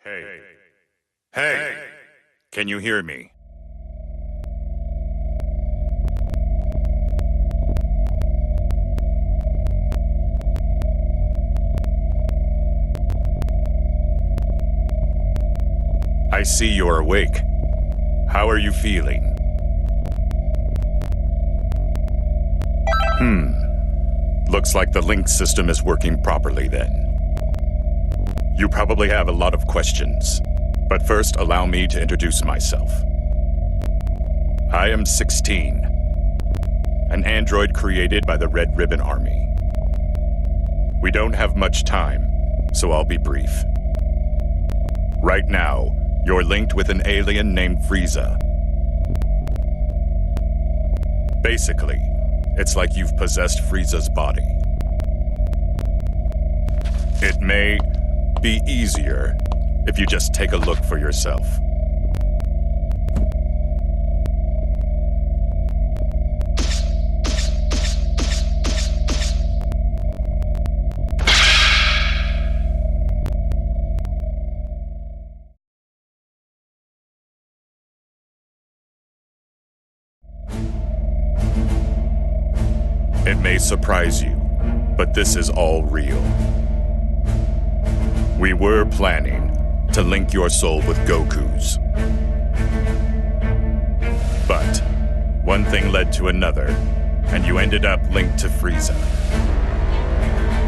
Hey. Hey! Can you hear me? I see you're awake. How are you feeling? Looks like the link system is working properly then. You probably have a lot of questions, but first allow me to introduce myself. I am 16, an android created by the Red Ribbon Army. We don't have much time, so I'll be brief. Right now, you're linked with an alien named Frieza. Basically, it's like you've possessed Frieza's body. It may be easier if you just take a look for yourself. It may surprise you, but this is all real. We were planning to link your soul with Goku's. But one thing led to another, and you ended up linked to Frieza.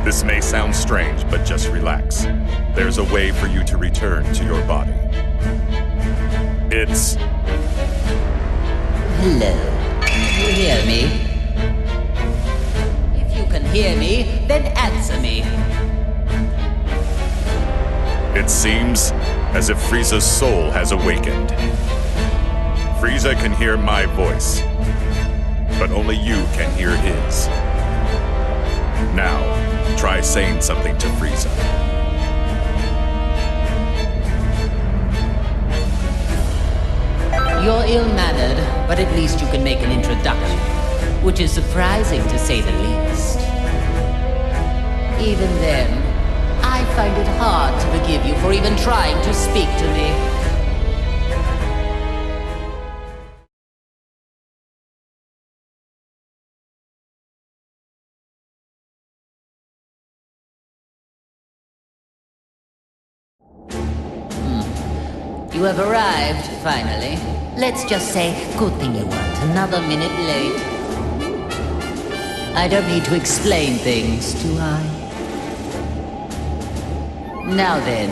This may sound strange, but just relax. There's a way for you to return to your body. It's... Hello. Can you hear me? If you can hear me, then answer me. It seems as if Frieza's soul has awakened. Frieza can hear my voice, but only you can hear his. Now, try saying something to Frieza. You're ill-mannered, but at least you can make an introduction, which is surprising to say the least. Even then, I find it hard to forgive you for even trying to speak to me. You have arrived, finally. Let's just say, good thing you weren't another minute late. I don't need to explain things, do I? Now then,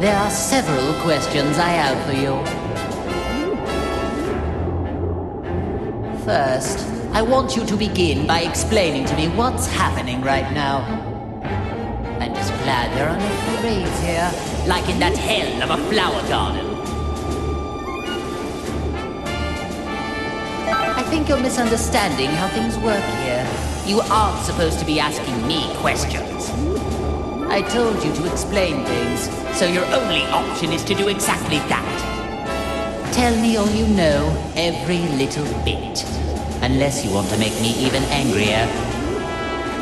there are several questions I have for you. First, I want you to begin by explaining to me what's happening right now. I'm just glad there are no parades here, like in that hell of a flower garden. I think you're misunderstanding how things work here. You aren't supposed to be asking me questions. I told you to explain things, so your only option is to do exactly that. Tell me all you know, every little bit. Unless you want to make me even angrier.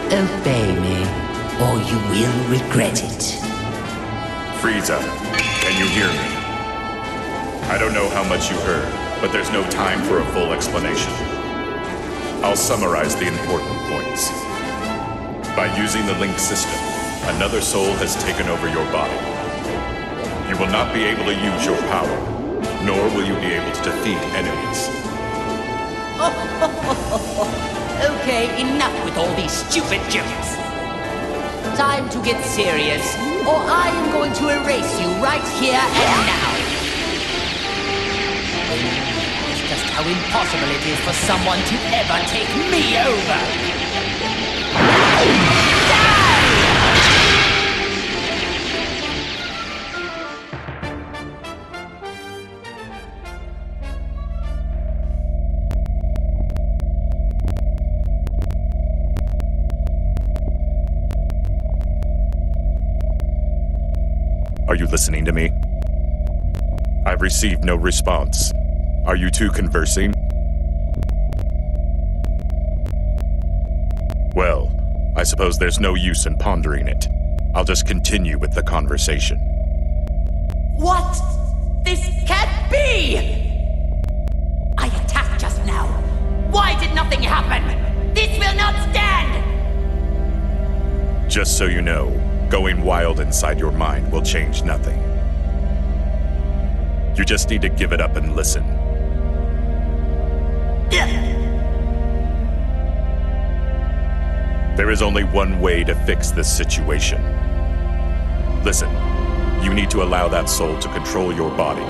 Obey me, or you will regret it. Frieza, can you hear me? I don't know how much you heard, but there's no time for a full explanation. I'll summarize the important points. By using the link system, another soul has taken over your body. You will not be able to use your power, nor will you be able to defeat enemies. Okay, enough with all these stupid jokes. Time to get serious, or I am going to erase you right here and now. It's just how impossible it is for someone to ever take me over. Are you listening to me? I've received no response. Are you two conversing? Well, I suppose there's no use in pondering it. I'll just continue with the conversation. What? This can't be! I attacked just now. Why did nothing happen? This will not stand! Just so you know, going wild inside your mind will change nothing. You just need to give it up and listen. There is only one way to fix this situation. Listen, you need to allow that soul to control your body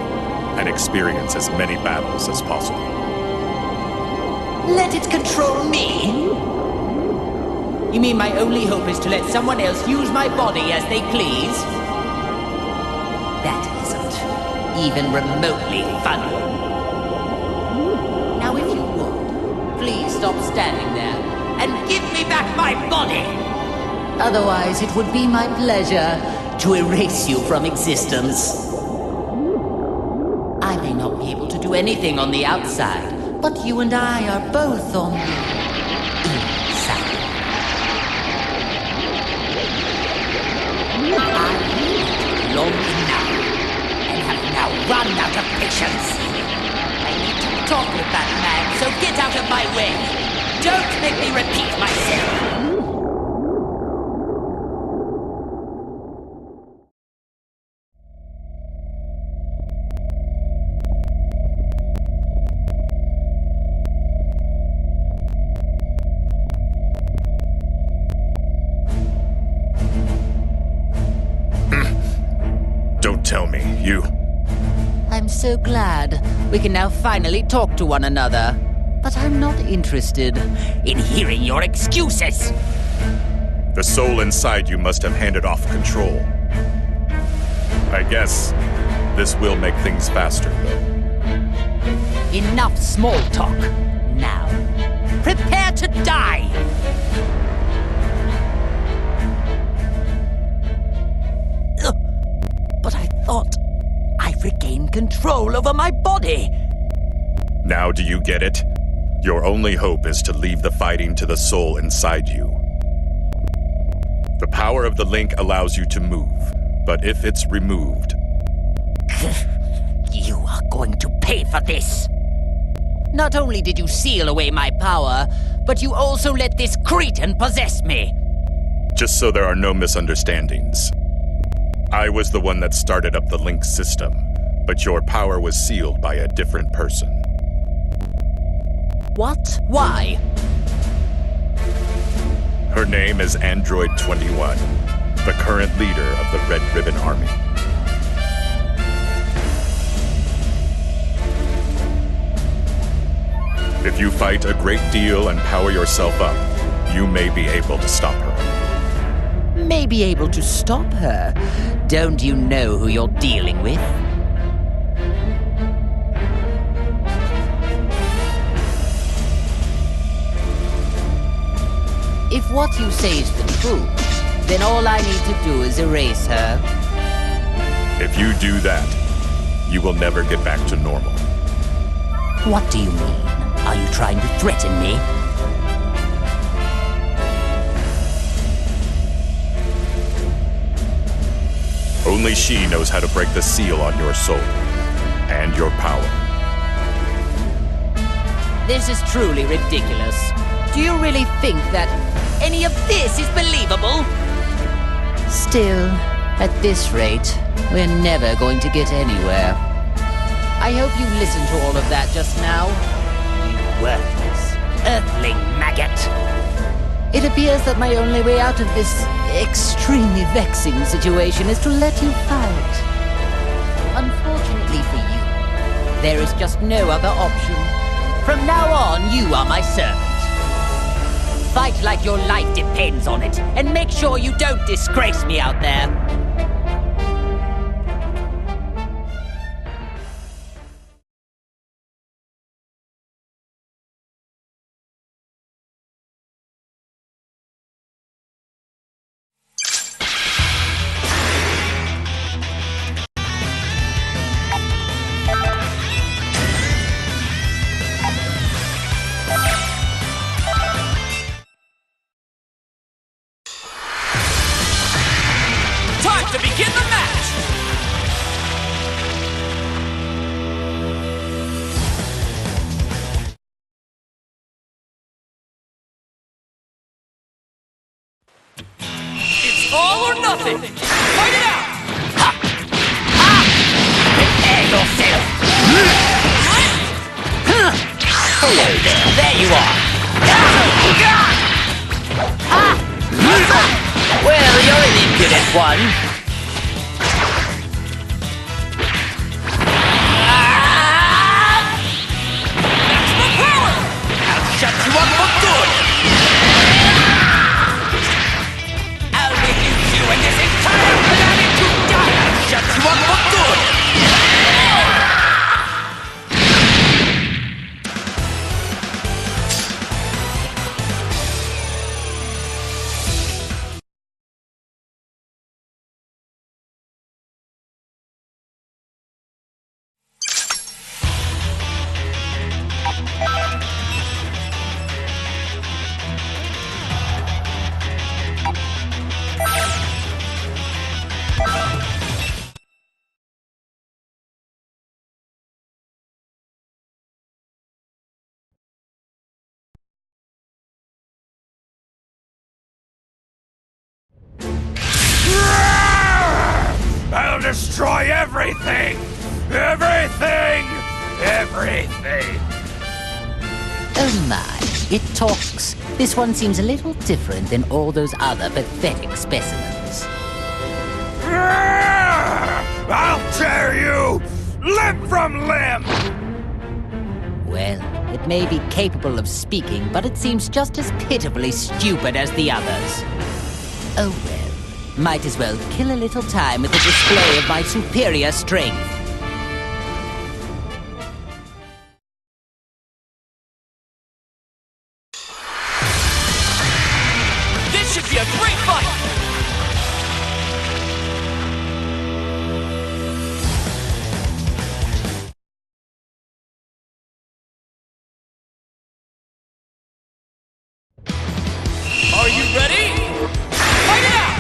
and experience as many battles as possible. Let it control me? You mean my only hope is to let someone else use my body as they please? That isn't even remotely funny. Now if you would, please stop standing there and give me back my body! Otherwise, it would be my pleasure to erase you from existence. I may not be able to do anything on the outside, but you and I are both on the inside. I waited long enough and have now run out of patience. I need to talk with that man, so get out of my way. Don't make me repeat myself. Don't tell me, you... I'm so glad we can now finally talk to one another. But I'm not interested in hearing your excuses. The soul inside you must have handed off control. I guess this will make things faster, though. Enough small talk. Now, prepare to die! But I thought I've regained control over my body. Now do you get it? Your only hope is to leave the fighting to the soul inside you. The power of the link allows you to move, but if it's removed... You are going to pay for this! Not only did you seal away my power, but you also let this cretin possess me! Just so there are no misunderstandings. I was the one that started up the link system, but your power was sealed by a different person. What? Why? Her name is Android 21, the current leader of the Red Ribbon Army. If you fight a great deal and power yourself up, you may be able to stop her. May be able to stop her? Don't you know who you're dealing with? If what you say is the truth, then all I need to do is erase her. If you do that, you will never get back to normal. What do you mean? Are you trying to threaten me? Only she knows how to break the seal on your soul and your power. This is truly ridiculous. Do you really think that any of this is believable? Still, at this rate, we're never going to get anywhere. I hope you listened to all of that just now. You worthless, earthling maggot. It appears that my only way out of this extremely vexing situation is to let you fight. Unfortunately for you, there is just no other option. From now on, you are my servant. Fight like your life depends on it, and make sure you don't disgrace me out there. All or nothing! Fight it out! Ha! Ha! Prepare yourself! Hello there, there you are! Well, you're an impudent one. Maximum power! I'll shut you up for good! I'll reduce you and this entire planet to die! I'll shut you up for good! I'll destroy everything! Everything! Everything! Oh my, it talks. This one seems a little different than all those other pathetic specimens. I'll tear you limb from limb! Well, it may be capable of speaking, but it seems just as pitifully stupid as the others. Oh well. Might as well kill a little time with the display of my superior strength. This should be a great fight! Are you ready? Fight it out!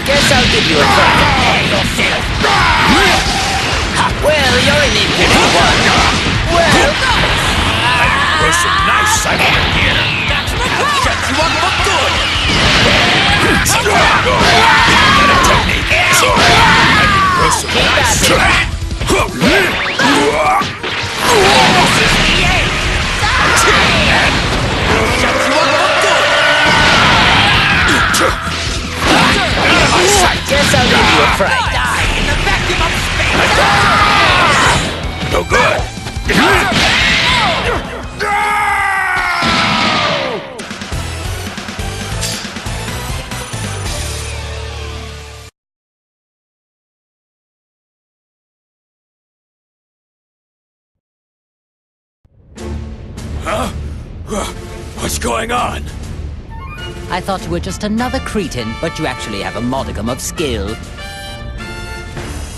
Guess I'll give you a try. Prepare yourself. Ha, well, you're an impudent one. Well, There's some nice sight over here! Maximum power! shut you up for good. Better technique! There's some Keep nice at it. sight! This is the end. Shut you up for good. Guess I'll give you a fright. Die in the vacuum of space. No good! Huh? What's going on? I thought you were just another cretin, but you actually have a modicum of skill.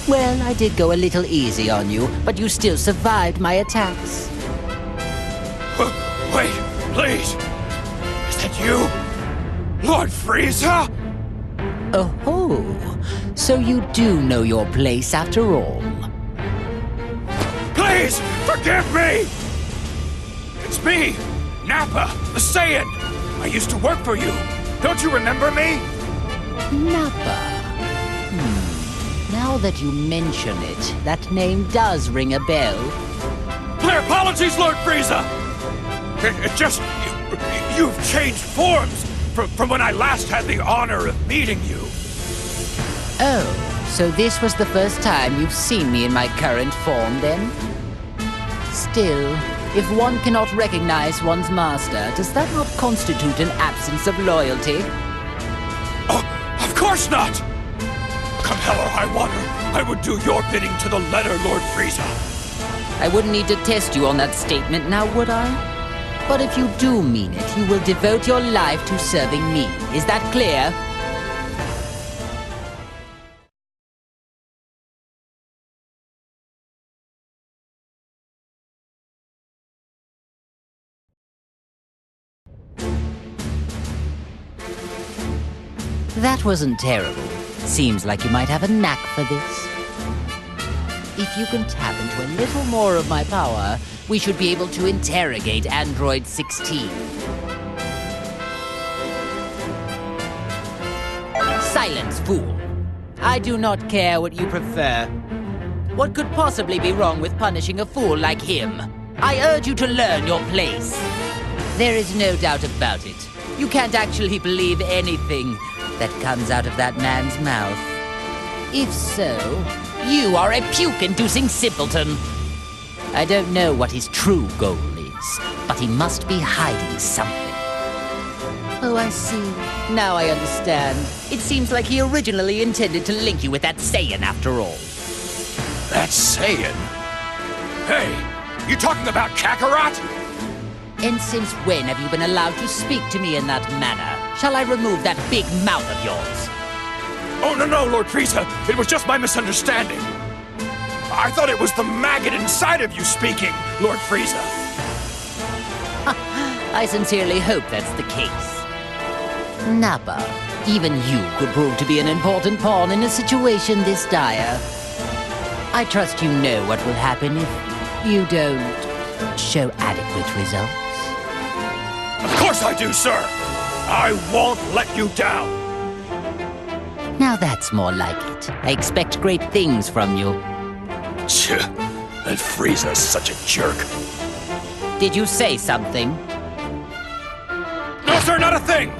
Well, I did go a little easy on you, but you still survived my attacks. Wait, please! Is that you? Lord Frieza? Oh, so you do know your place after all. Please, forgive me! It's me, Nappa, the Saiyan. I used to work for you. Don't you remember me? Nappa. Now that you mention it, that name does ring a bell. My apologies, Lord Frieza! It just... You've changed forms from when I last had the honor of meeting you. Oh, so this was the first time you've seen me in my current form, then? Still, if one cannot recognize one's master, does that not constitute an absence of loyalty? Oh, of course not! Come hell or high water, I would do your bidding to the letter, Lord Frieza. I wouldn't need to test you on that statement now, would I? But if you do mean it, you will devote your life to serving me. Is that clear? That wasn't terrible. Seems like you might have a knack for this. If you can tap into a little more of my power, we should be able to interrogate Android 16. Silence, fool. I do not care what you prefer. What could possibly be wrong with punishing a fool like him? I urge you to learn your place. There is no doubt about it. You can't actually believe anything that comes out of that man's mouth. If so, you are a puke-inducing simpleton. I don't know what his true goal is, but he must be hiding something. Oh, I see. Now I understand. It seems like he originally intended to link you with that Saiyan after all. That Saiyan? Hey, you talking about Kakarot? And since when have you been allowed to speak to me in that manner? Shall I remove that big mouth of yours? Oh, no, Lord Frieza. It was just my misunderstanding. I thought it was the maggot inside of you speaking, Lord Frieza. I sincerely hope that's the case. Nappa, even you could prove to be an important pawn in a situation this dire. I trust you know what will happen if you don't show adequate results. Of course I do, sir. I won't let you down. Now that's more like it. I expect great things from you. That Frieza's such a jerk. Did you say something? No, sir, not a thing!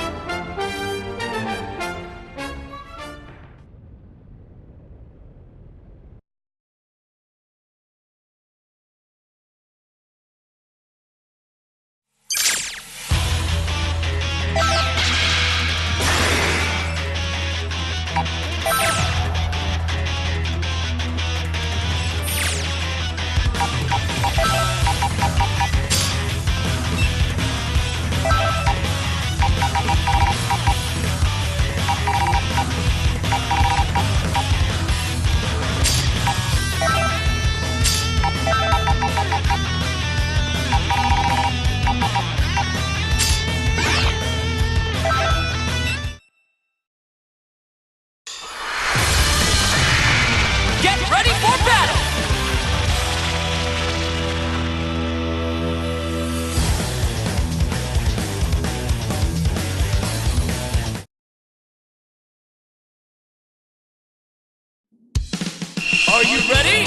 Are you ready?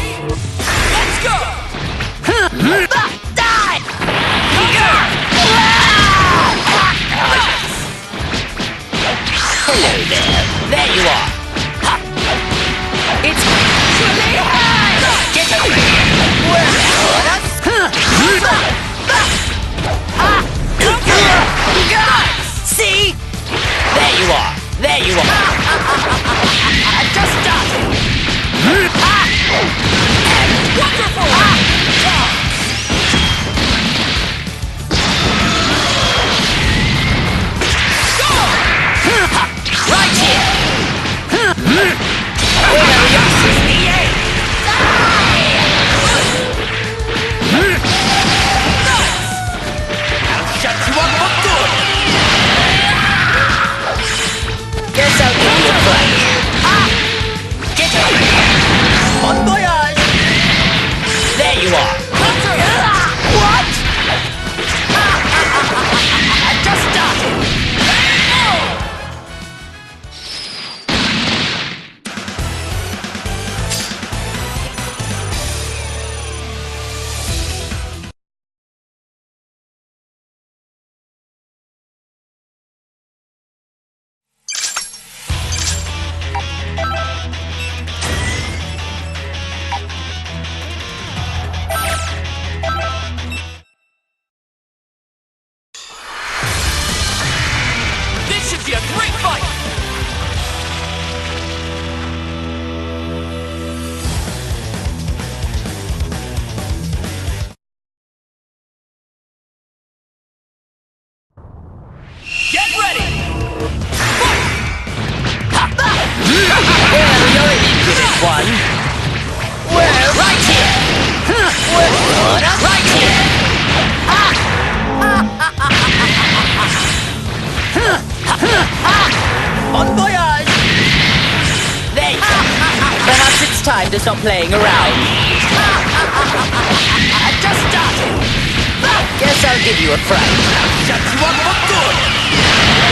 Let's go! Die! Hello there. There you are. It's really high! Get over here! See? There you are. There you are. Just started. Wonderful! Right here! I'll shut you up for good! Guess I'll give you a fight. Get over here! Bon voyage! There you are! What? I just started! This should be a great fight! Get ready! Fight! Well, you're an impudent one. Well, right here! Well, right here! Bon voyage! There you go. Perhaps it's time to stop playing around. I just started. Guess I'll give you a fright. Shut you up for good!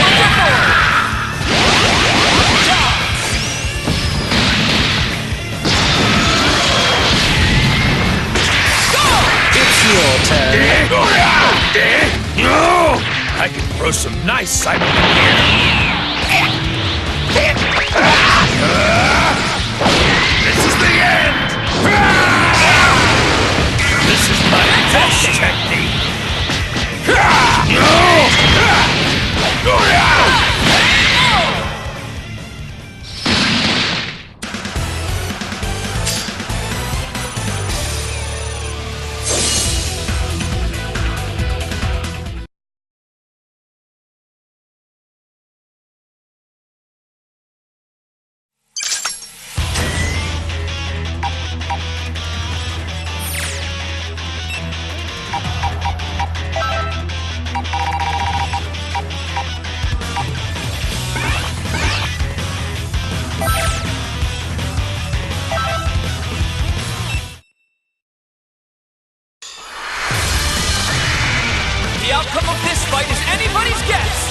Wonderful! I can throw some nice cyber here. This is the end! This is my best technique! The outcome of this fight is anybody's guess!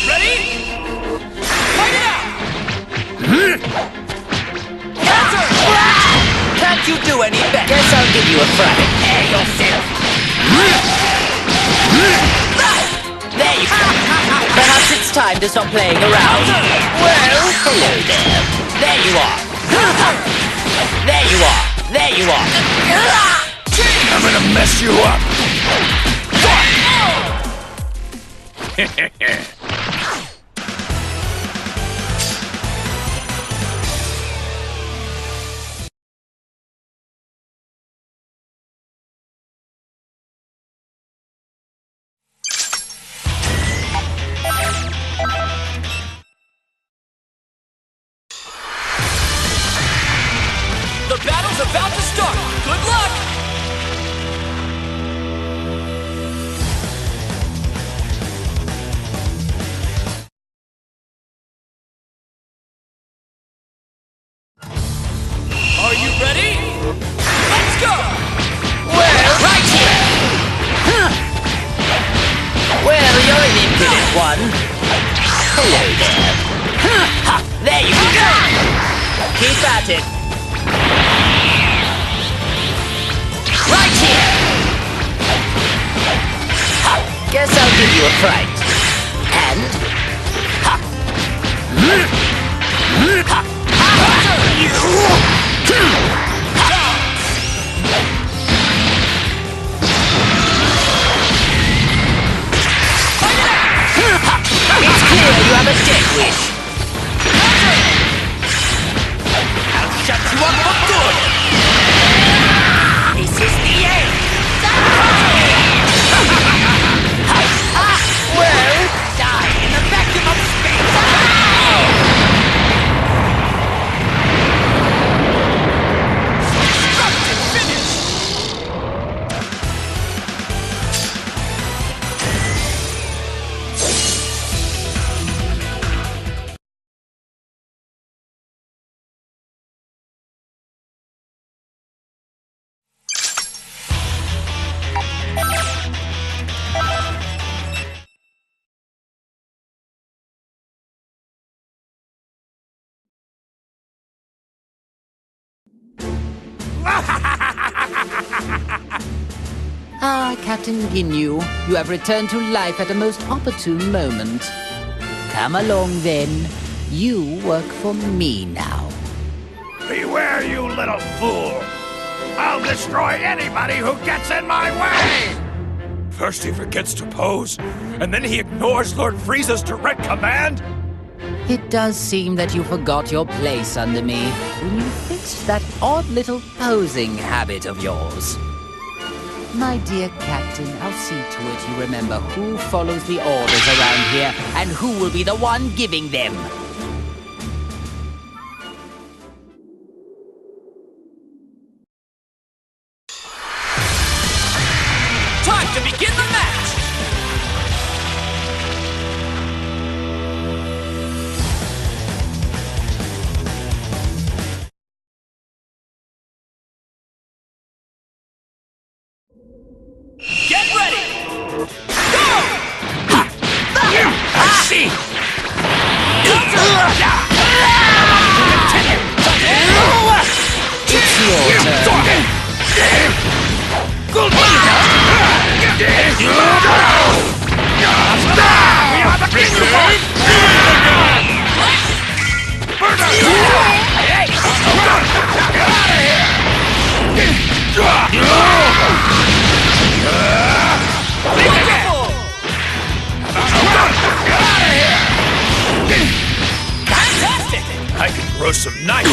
Ready? Fight it out! Counter! Can't you do any better? Guess I'll give you a fright. Prepare yourself! There you go! Perhaps it's time to stop playing around. Well, hello there. There you are. There you are. There you are. I'm gonna mess you up! The battle's about to start! Good luck! Are you ready? Let's go! Well, right here. Well, you're an impudent one. Hello there. Ha! There you go! Keep at it. Right here! Ha! Guess I'll give you a fright. And... Ha! Ha! It's clear you have a death wish. I'll shut you up for good. This is the end. Well, die in the vacuum of space. Disruptive finish! Ah, Captain Ginyu, you have returned to life at a most opportune moment. Come along, then. You work for me now. Beware, you little fool! I'll destroy anybody who gets in my way! First he forgets to pose, and then he ignores Lord Frieza's direct command? It does seem that you forgot your place under me when you fixed that odd little posing habit of yours. My dear Captain, I'll see to it you remember who follows the orders around here and who will be the one giving them. Time to begin the match! Get ready! Go! I see! Fantastic! I can grow some nice.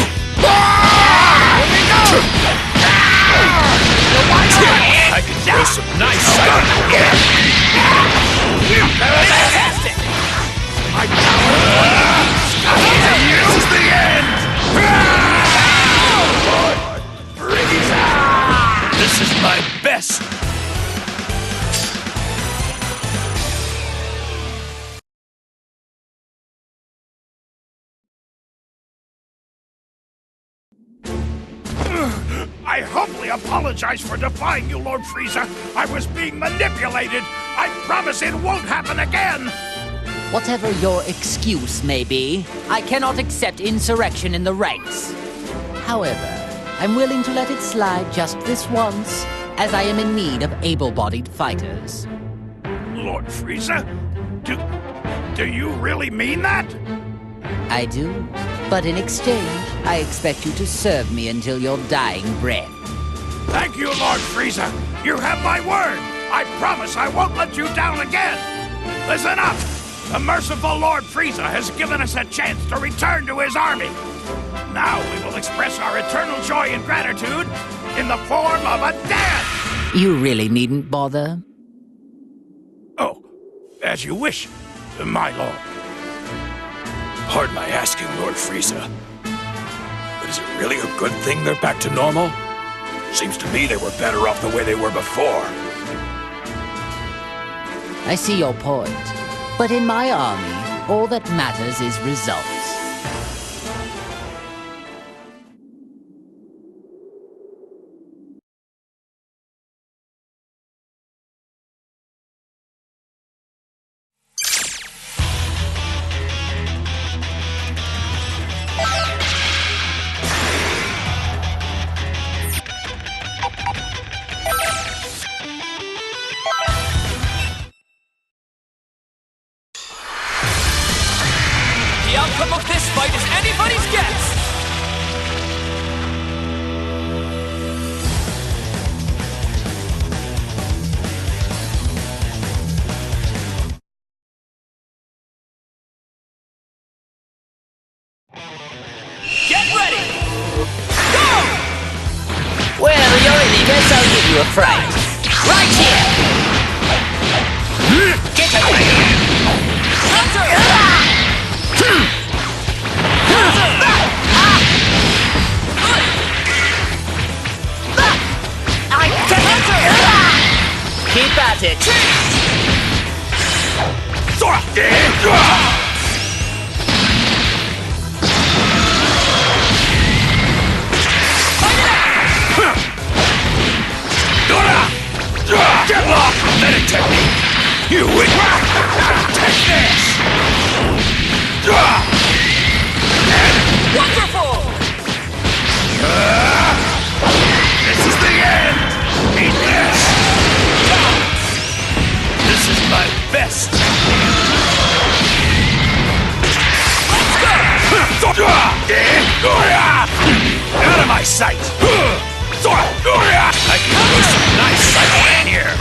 I can grow some nice. Fantastic! This is the end. This is my best. I humbly apologize for defying you, Lord Frieza. I was being manipulated. I promise it won't happen again. Whatever your excuse may be, I cannot accept insurrection in the ranks. However, I'm willing to let it slide just this once, as I am in need of able-bodied fighters. Lord Frieza? Do you really mean that? I do, but in exchange, I expect you to serve me until your dying breath. Thank you, Lord Frieza. You have my word. I promise I won't let you down again. Listen up. The merciful Lord Frieza has given us a chance to return to his army. Now we will express our eternal joy and gratitude in the form of a dance. You really needn't bother. Oh, as you wish, my lord. Pardon my asking, Lord Frieza. But is it really a good thing they're back to normal? Seems to me they were better off the way they were before. I see your point. But in my army, all that matters is results. The outcome of this fight is anybody's guess! Get ready! Go! Well, you're in it, guess I'll give you a fright. Right here! Get away! Counter! Keep at it! Get lost! Pathetic technique! You win! Take this! Wonderful! This is the end! Eat this! This is my best! Out of my sight! I can do some nice cycling here!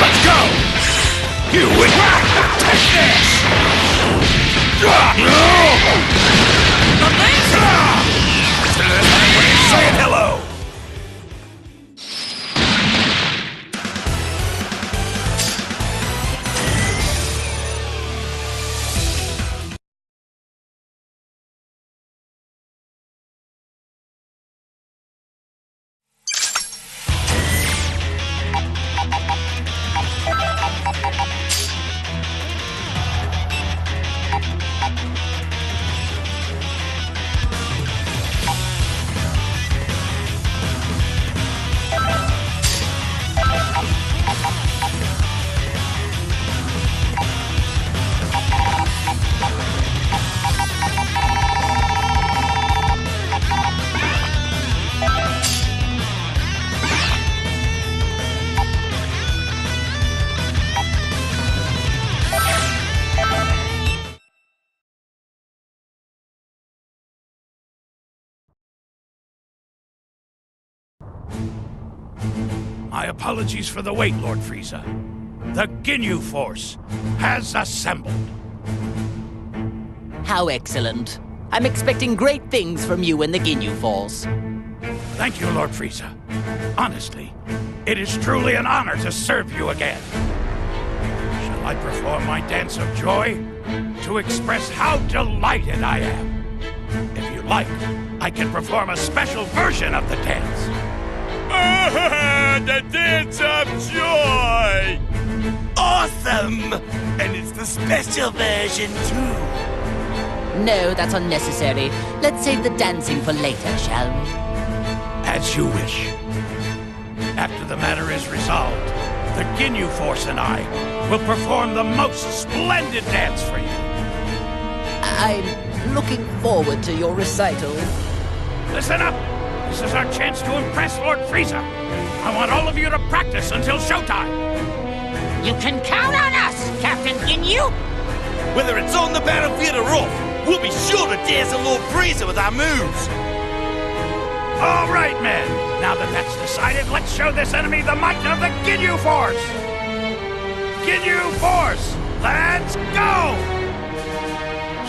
Let's go! You win! Take this! Saying hello! My apologies for the wait, Lord Frieza. The Ginyu Force has assembled. How excellent. I'm expecting great things from you and the Ginyu Force. Thank you, Lord Frieza. Honestly, it is truly an honor to serve you again. Shall I perform my dance of joy to express how delighted I am? If you like, I can perform a special version of the dance. The dance of joy! Awesome! And it's the special version, too. No, that's unnecessary. Let's save the dancing for later, shall we? As you wish. After the matter is resolved, the Ginyu Force and I will perform the most splendid dance for you. I'm looking forward to your recital. Listen up! This is our chance to impress Lord Frieza. I want all of you to practice until showtime. You can count on us, Captain Ginyu! Whether it's on the battlefield or off, we'll be sure to dance a Lord Frieza with our moves. All right, men. Now that that's decided, let's show this enemy the might of the Ginyu Force! Ginyu Force, let's go!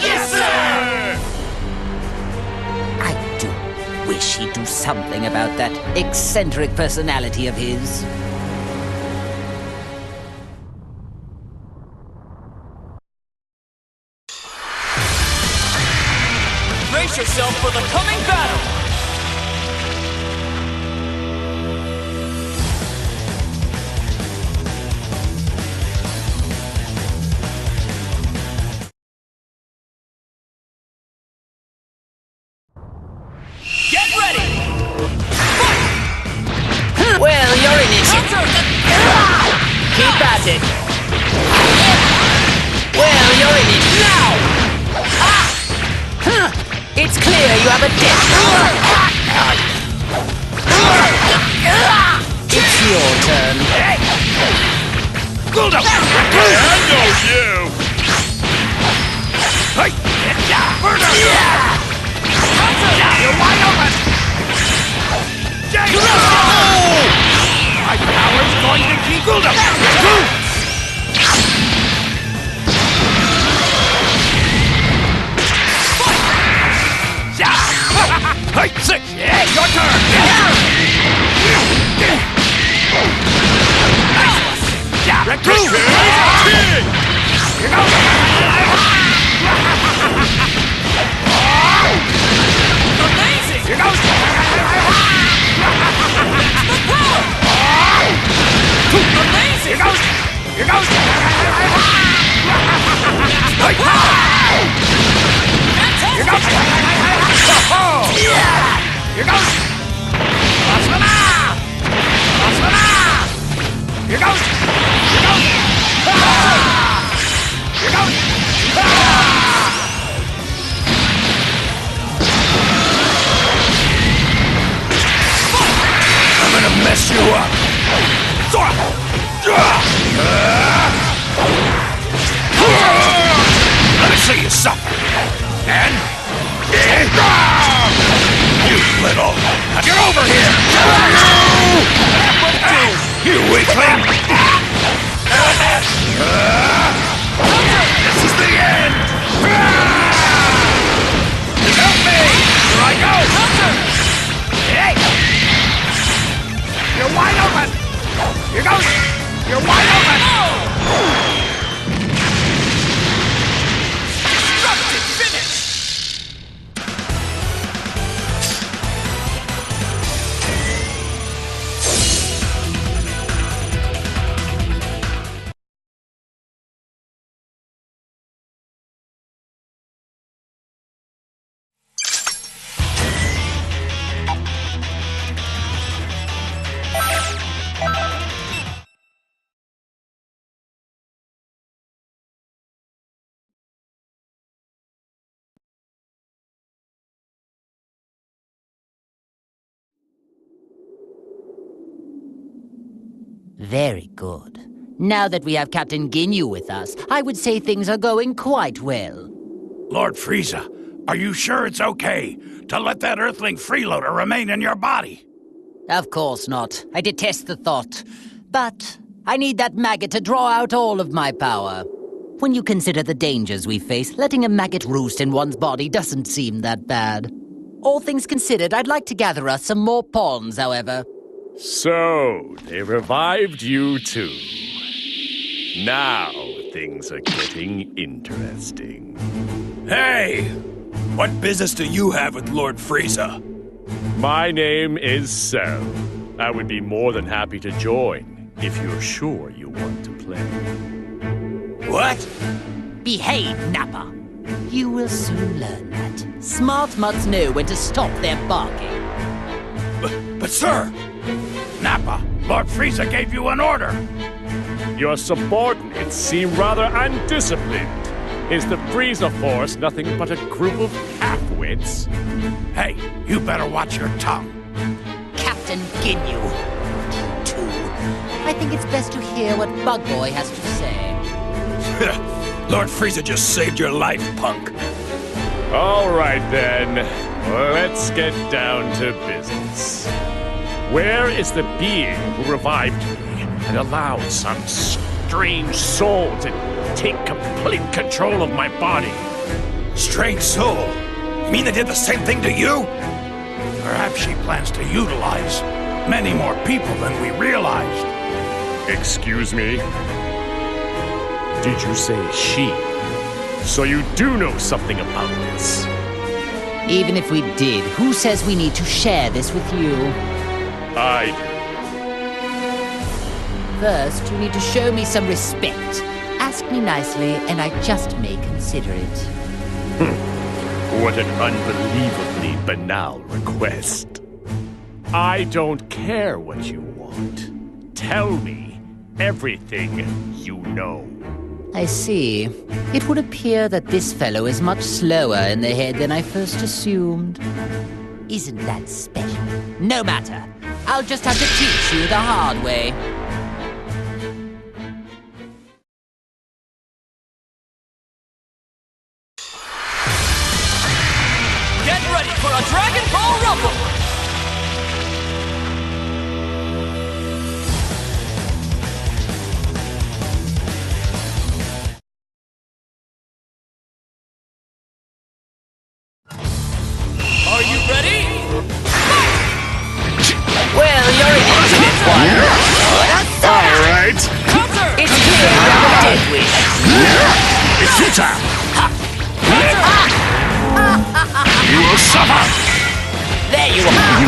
Yes, sir! I do wish he'd do something about that eccentric personality of his. Brace yourself for the coming battle! Get ready! Well, you're in it. Keep at it. Well, you're in it now. It's clear you have a death. It's your turn. Build up! I know you! Hey! Murder! You're wide open! My power's going to keep build up! Hey, six! Yeah, your turn! Recruit! Here goes! Amazing! Here goes! Amazing! Here goes! Here goes! Here goes! Here goes! Here goes! Here goes! Here goes! I'm gonna mess you up! Let me see you suffer! And... You little... Get over here! You weakling! This is the end! Help me! Here I go! Hey! You're wide open! Here goes! You're wide open! Destructive finish! Very good. Now that we have Captain Ginyu with us, I would say things are going quite well. Lord Frieza, are you sure it's okay to let that Earthling freeloader remain in your body? Of course not. I detest the thought. But I need that maggot to draw out all of my power. When you consider the dangers we face, letting a maggot roost in one's body doesn't seem that bad. All things considered, I'd like to gather us some more pawns, however. So, they revived you too. Now, things are getting interesting. Hey! What business do you have with Lord Frieza? My name is Cell. I would be more than happy to join, if you're sure you want to play. What? Behave, Nappa. You will soon learn that. Smart mutts know when to stop their barking. But sir! Nappa, Lord Frieza gave you an order! Your subordinates seem rather undisciplined. Is the Frieza Force nothing but a group of half-wits? Hey, you better watch your tongue. Captain Ginyu. Too. I think it's best to hear what Bug Boy has to say. Lord Frieza just saved your life, punk. All right, then. Let's get down to business. Where is the being who revived me and allowed some strange soul to take complete control of my body? Strange soul? You mean they did the same thing to you? Perhaps she plans to utilize many more people than we realized. Excuse me? Did you say she? So you do know something about this? Even if we did, who says we need to share this with you? I do. First, you need to show me some respect. Ask me nicely, and I just may consider it. What an unbelievably banal request. I don't care what you want. Tell me everything you know. I see. It would appear that this fellow is much slower in the head than I first assumed. Isn't that special? No matter. I'll just have to teach you the hard way. Get ready for a Dragon Ball Rumble! Are you ready? Well, you're an intimate one. All right. Counter! It's clear you have a dead wish. It's you time! You will suffer! There you are.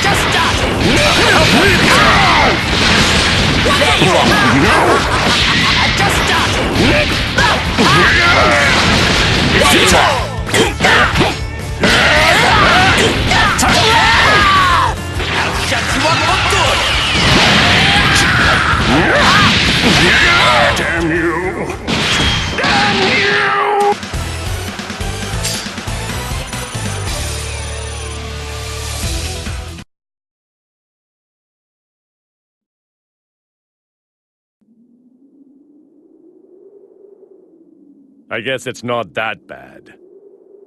Just started. There you are. Just started. It's you time! I'll shut you up for good! Damn you! Damn you! I guess it's not that bad.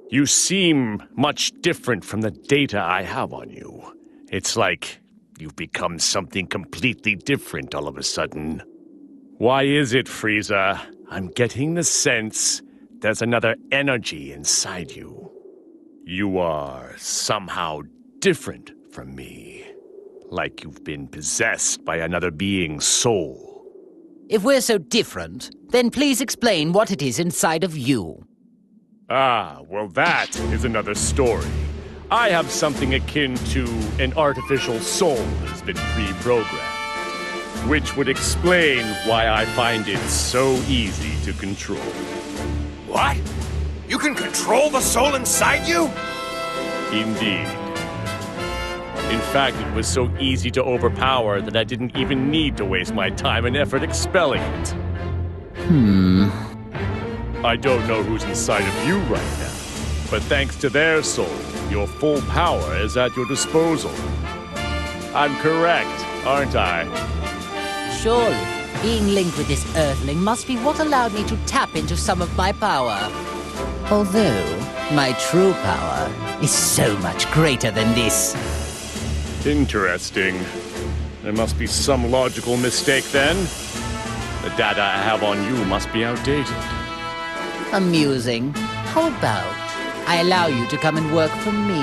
You seem much different from the data I have on you. It's like you've become something completely different all of a sudden. Why is it, Frieza? I'm getting the sense there's another energy inside you. You are somehow different from me. Like you've been possessed by another being's soul. If we're so different, then please explain what it is inside of you. Ah, well that is another story. I have something akin to an artificial soul that's been pre-programmed, which would explain why I find it so easy to control. What? You can control the soul inside you? Indeed. In fact, it was so easy to overpower that I didn't even need to waste my time and effort expelling it. I don't know who's inside of you right now, but thanks to their soul, your full power is at your disposal. I'm correct, aren't I? Surely, being linked with this Earthling must be what allowed me to tap into some of my power. Although, my true power is so much greater than this. Interesting. There must be some logical mistake then. The data I have on you must be outdated. Amusing. How about I allow you to come and work for me?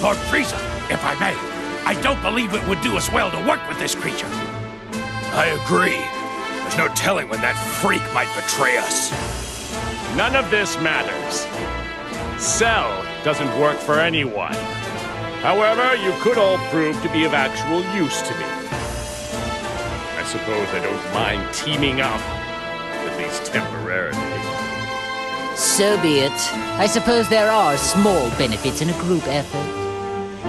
Lord Frieza, if I may, I don't believe it would do us well to work with this creature. I agree. There's no telling when that freak might betray us. None of this matters. Cell doesn't work for anyone. However, you could all prove to be of actual use to me. I suppose I don't mind teaming up, at least temporarily. So be it. I suppose there are small benefits in a group effort.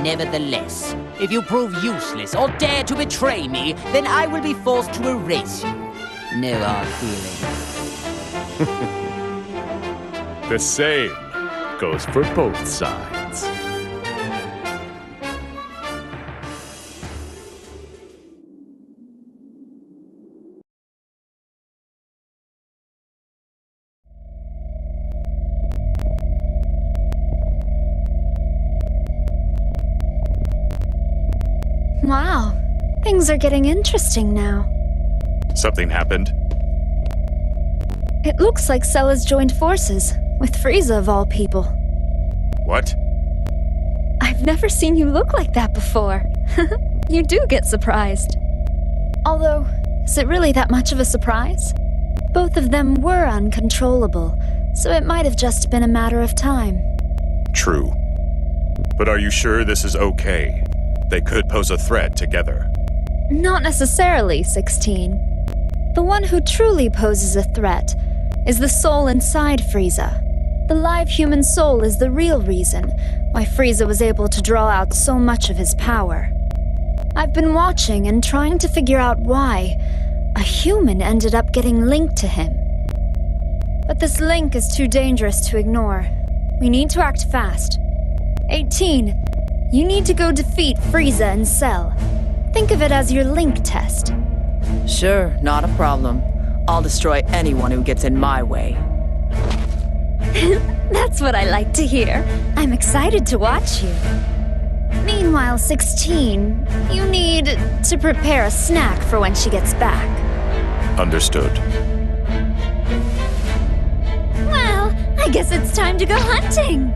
Nevertheless, if you prove useless or dare to betray me, then I will be forced to erase you. No hard feelings. The same goes for both sides. Wow, things are getting interesting now. Something happened? It looks like Cell has joined forces, with Frieza of all people. What? I've never seen you look like that before. You do get surprised. Although, is it really that much of a surprise? Both of them were uncontrollable, so it might have just been a matter of time. True. But are you sure this is okay? They could pose a threat together. Not necessarily, 16. The one who truly poses a threat is the soul inside Frieza. The live human soul is the real reason why Frieza was able to draw out so much of his power. I've been watching and trying to figure out why a human ended up getting linked to him. But this link is too dangerous to ignore. We need to act fast. 18, you need to go defeat Frieza and Cell. Think of it as your link test. Sure, not a problem. I'll destroy anyone who gets in my way. That's what I like to hear. I'm excited to watch you. Meanwhile, 16, you need to prepare a snack for when she gets back. Understood. Well, I guess it's time to go hunting.